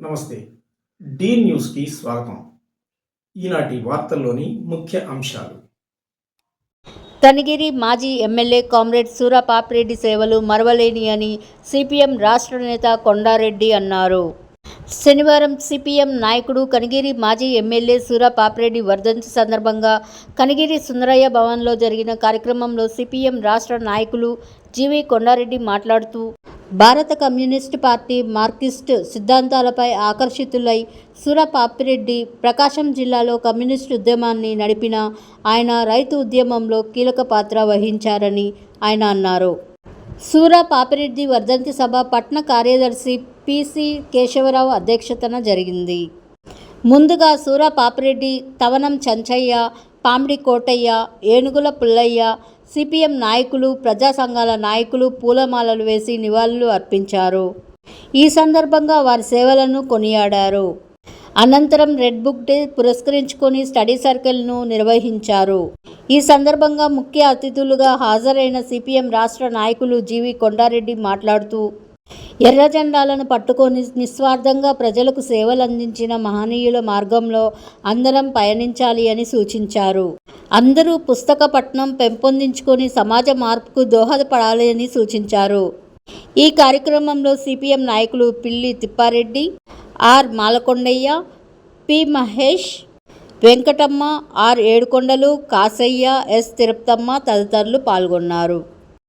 నమస్తే. డి న్యూస్‌కి స్వాగతం. ఈనాటి వార్తల్లోని ముఖ్య అంశాలు. కనిగిరి మాజీ ఎమ్మెల్యే కామ్రేడ్ సూర పాపిరెడ్డి సేవలు మరువలేని అని సిపిఎం రాష్ట్ర నేత కొండారెడ్డి అన్నారు. శనివారం సిపిఎం నాయకుడు కనిగిరి మాజీ ఎమ్మెల్యే సూర పాపిరెడ్డి వర్ధంతి సందర్భంగా కనిగిరి సుందరయ్య భవన్లో జరిగిన కార్యక్రమంలో సిపిఎం రాష్ట్ర నాయకులు జీవి కొండారెడ్డి మాట్లాడుతూ, భారత కమ్యూనిస్టు పార్టీ మార్క్సిస్టు సిద్ధాంతాలపై ఆకర్షితులై సూర పాపిరెడ్డి ప్రకాశం జిల్లాలో కమ్యూనిస్టు ఉద్యమాన్ని నడిపిన ఆయన రైతు ఉద్యమంలో కీలక పాత్ర వహించారని ఆయన అన్నారు. సూర పాపిరెడ్డి వర్ధంతి సభ పట్టణ కార్యదర్శి పిసి కేశవరావు అధ్యక్షతన జరిగింది. ముందుగా సూర పాపిరెడ్డి, తవనం చంచయ్య, పామిడి కోటయ్య, ఏనుగుల పుల్లయ్య, సిపిఎం నాయకులు, ప్రజా సంఘాల నాయకులు పూలమాలలు వేసి నివాళులు అర్పించారు. ఈ సందర్భంగా వారి సేవలను కొనియాడారు. అనంతరం రెడ్ బుక్ డే పురస్కరించుకొని స్టడీ సర్కిల్ను నిర్వహించారు. ఈ సందర్భంగా ముఖ్య అతిథులుగా హాజరైన సిపిఎం రాష్ట్ర నాయకులు జీవి కొండారెడ్డి మాట్లాడుతూ, ఎర్ర జెండాలను పట్టుకొని నిస్వార్థంగా ప్రజలకు సేవలందించిన మహనీయుల మార్గంలో అందరం పయనించాలి అని సూచించారు. అందరూ పుస్తక పఠనం పెంపొందించుకొని సమాజ మార్పుకు దోహదపడాలి అని సూచించారు. ఈ కార్యక్రమంలో సిపిఎం నాయకులు Pilli Tippareddy, R Malakondaiah, P Mahesh, Venkatamma, R Edukondalu, Kasaiah, S Tirupatamma తదితరులు పాల్గొన్నారు.